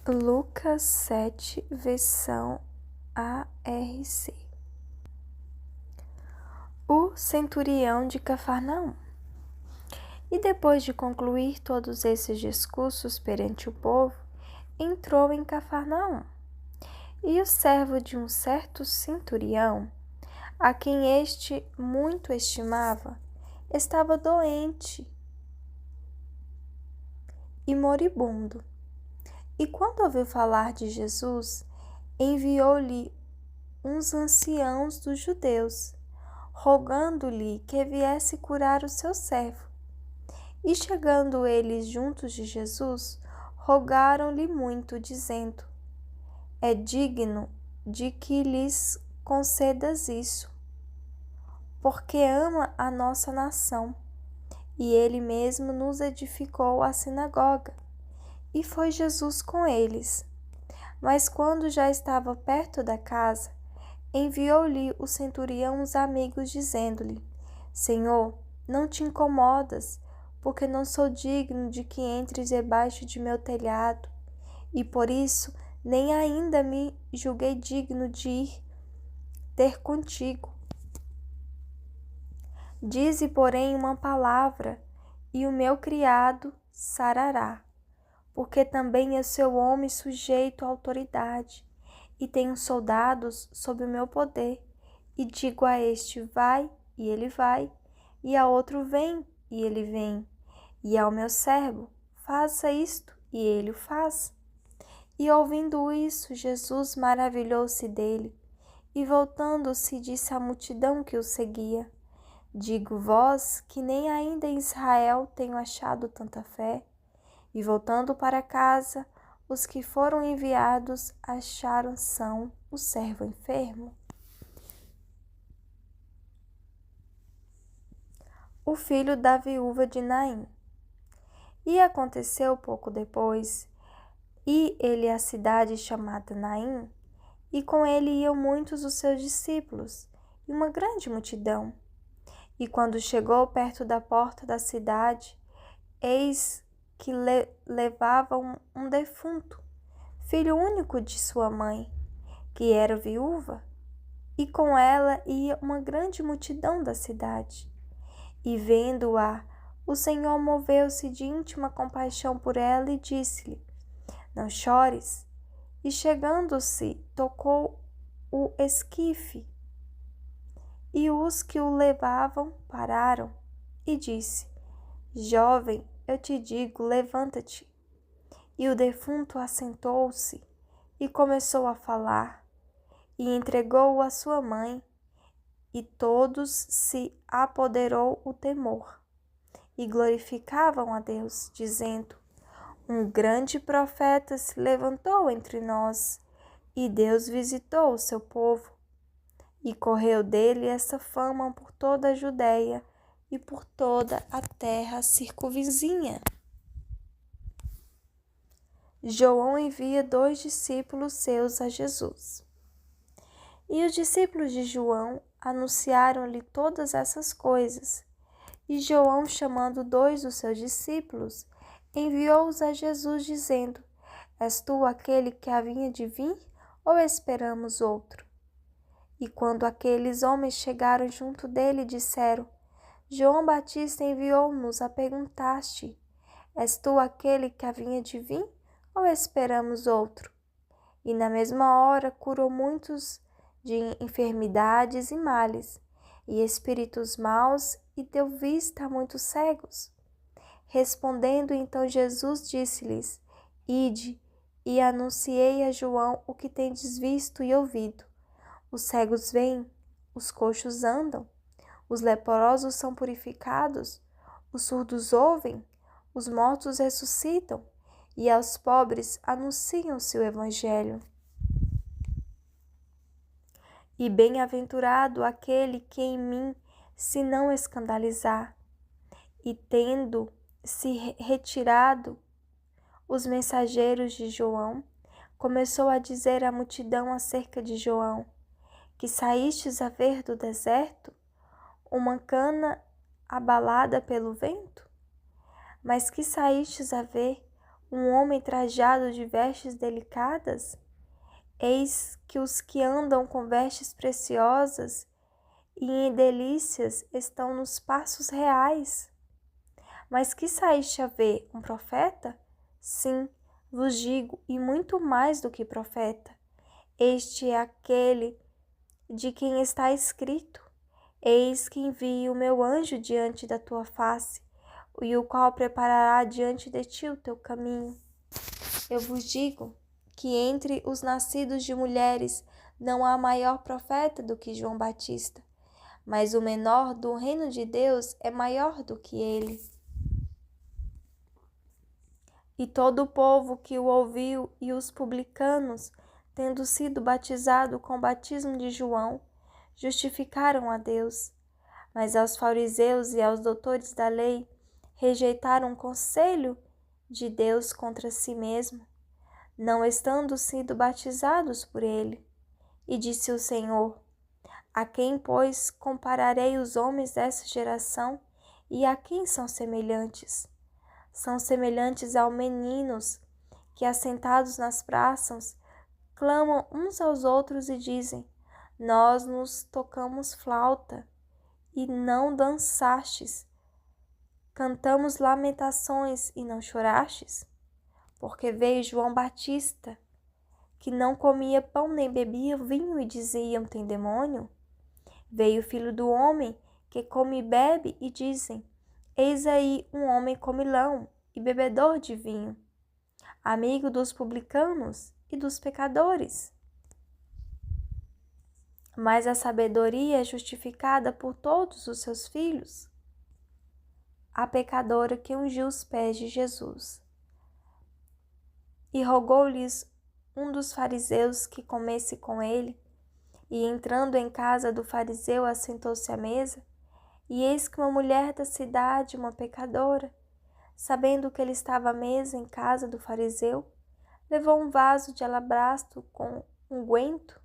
Lucas 7, versão ARC. O centurião de Cafarnaum. E depois de concluir todos esses discursos perante o povo, entrou em Cafarnaum. E o servo de um certo centurião, a quem este muito estimava, estava doente e moribundo. E quando ouviu falar de Jesus, enviou-lhe uns anciãos dos judeus, rogando-lhe que viesse curar o seu servo. E chegando eles juntos de Jesus, rogaram-lhe muito, dizendo: É digno de que lhes concedas isso, porque ama a nossa nação, e ele mesmo nos edificou a sinagoga. E foi Jesus com eles. Mas quando já estava perto da casa, enviou-lhe o centurião uns amigos, dizendo-lhe: Senhor, não te incomodas, porque não sou digno de que entres debaixo de meu telhado, e por isso nem ainda me julguei digno de ir ter contigo. Dize, porém, uma palavra, e o meu criado sarará, porque também é seu homem sujeito à autoridade, e tenho soldados sob o meu poder, e digo a este: vai, e ele vai, e a outro: vem, e ele vem, e ao meu servo: faça isto, e ele o faz. E ouvindo isso, Jesus maravilhou-se dele, e voltando-se disse à multidão que o seguia: Digo-vos que nem ainda em Israel tenho achado tanta fé. E voltando para casa, os que foram enviados acharam são o servo enfermo. O filho da viúva de Naim. E aconteceu pouco depois, ele à cidade chamada Naim, e com ele iam muitos dos seus discípulos, e uma grande multidão. E quando chegou perto da porta da cidade, eis que levavam um defunto, filho único de sua mãe, que era viúva, e com ela ia uma grande multidão da cidade. E vendo-a, o Senhor moveu-se de íntima compaixão por ela e disse-lhe: Não chores. E chegando-se, tocou o esquife, e os que o levavam pararam, e disse: Jovem, eu te digo, levanta-te. E o defunto assentou-se e começou a falar, e entregou-o à sua mãe, e todos se apoderou o temor, e glorificavam a Deus, dizendo: Um grande profeta se levantou entre nós, e Deus visitou o seu povo. E correu dele essa fama por toda a Judéia e por toda a terra circunvizinha. João envia 2 discípulos seus a Jesus. E os discípulos de João anunciaram-lhe todas essas coisas. E João, chamando 2 dos seus discípulos, enviou-os a Jesus, dizendo: És tu aquele que havia de vir, ou esperamos outro? E quando aqueles homens chegaram junto dele, disseram: João Batista enviou-nos a perguntar-te: És tu aquele que havia de vir, ou esperamos outro? E na mesma hora curou muitos de enfermidades e males, e espíritos maus, e deu vista a muitos cegos. Respondendo então Jesus, disse-lhes: Ide, e anunciei a João o que tendes visto e ouvido. Os cegos veem, os coxos andam, os leprosos são purificados, os surdos ouvem, os mortos ressuscitam, e aos pobres anunciam-se o Evangelho. E bem-aventurado aquele que em mim se não escandalizar. E tendo se retirado os mensageiros de João, começou a dizer à multidão acerca de João: Que saístes a ver do deserto uma cana abalada pelo vento? Mas que saístes a ver um homem trajado de vestes delicadas? Eis que os que andam com vestes preciosas e em delícias estão nos passos reais. Mas que saíste a ver? Um profeta? Sim, vos digo, e muito mais do que profeta. Este é aquele de quem está escrito: Eis que envio o meu anjo diante da tua face, e o qual preparará diante de ti o teu caminho. Eu vos digo que entre os nascidos de mulheres não há maior profeta do que João Batista, mas o menor do reino de Deus é maior do que ele. E todo o povo que o ouviu e os publicanos, tendo sido batizado com o batismo de João, justificaram a Deus. Mas aos fariseus e aos doutores da lei rejeitaram o conselho de Deus contra si mesmo, não estando sido batizados por ele. E disse o Senhor: A quem, pois, compararei os homens dessa geração, e a quem são semelhantes? São semelhantes aos meninos que, assentados nas praças, clamam uns aos outros e dizem: Nós nos tocamos flauta e não dançastes, cantamos lamentações e não chorastes? Porque veio João Batista, que não comia pão nem bebia vinho, e diziam: tem demônio. Veio o Filho do Homem, que come e bebe, e dizem: eis aí um homem comilão e bebedor de vinho, amigo dos publicanos e dos pecadores. Mas a sabedoria é justificada por todos os seus filhos. A pecadora que ungiu os pés de Jesus. E rogou-lhes um dos fariseus que comesse com ele, e entrando em casa do fariseu, assentou-se à mesa. E eis que uma mulher da cidade, uma pecadora, sabendo que ele estava à mesa em casa do fariseu, levou um vaso de alabastro com unguento,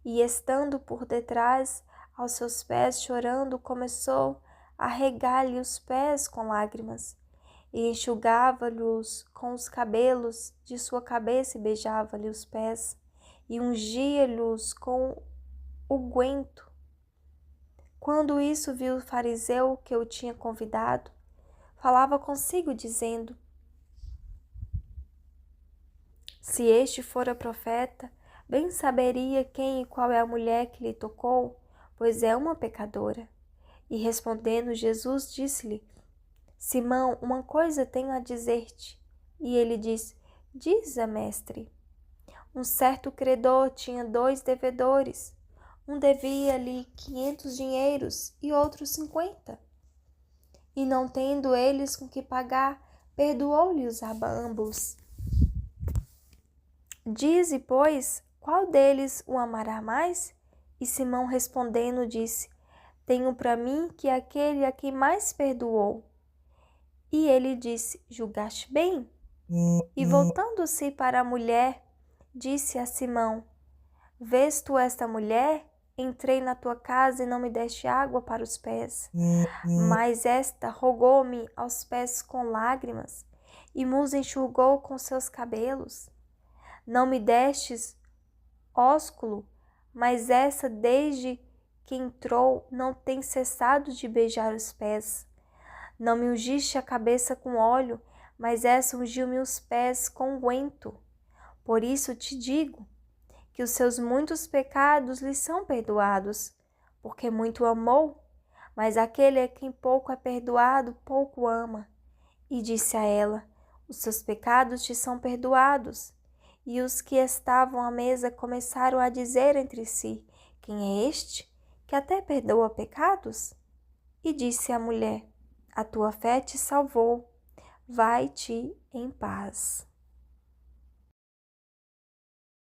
e estando por detrás aos seus pés, chorando, começou a regar-lhe os pés com lágrimas, e enxugava-lhes com os cabelos de sua cabeça, e beijava-lhe os pés, e ungia-lhes com unguento. Quando isso viu o fariseu que o tinha convidado, falava consigo, dizendo: se este fora profeta, bem saberia quem e qual é a mulher que lhe tocou, pois é uma pecadora. E respondendo Jesus, disse-lhe: Simão, uma coisa tenho a dizer-te. E ele disse: dize, mestre. Um certo credor tinha 2 devedores. Um devia-lhe 500 dinheiros e outro 50. E não tendo eles com que pagar, perdoou-lhes a ambos. Dize, pois, qual deles o amará mais? E Simão respondendo disse: tenho para mim que aquele a quem mais perdoou. E ele disse: julgaste bem? E voltando-se para a mulher, disse a Simão: vês tu esta mulher? Entrei na tua casa e não me deste água para os pés, mas esta rogou-me aos pés com lágrimas e me enxugou com seus cabelos. Não me destes ósculo, mas essa desde que entrou não tem cessado de beijar os pés. Não me ungiste a cabeça com óleo, mas essa ungiu-me os pés com unguento. Por isso te digo que os seus muitos pecados lhe são perdoados, porque muito amou, mas aquele a quem pouco é perdoado, pouco ama. E disse a ela: os seus pecados te são perdoados. E os que estavam à mesa começaram a dizer entre si: quem é este, que até perdoa pecados? E disse a mulher: a tua fé te salvou, vai-te em paz.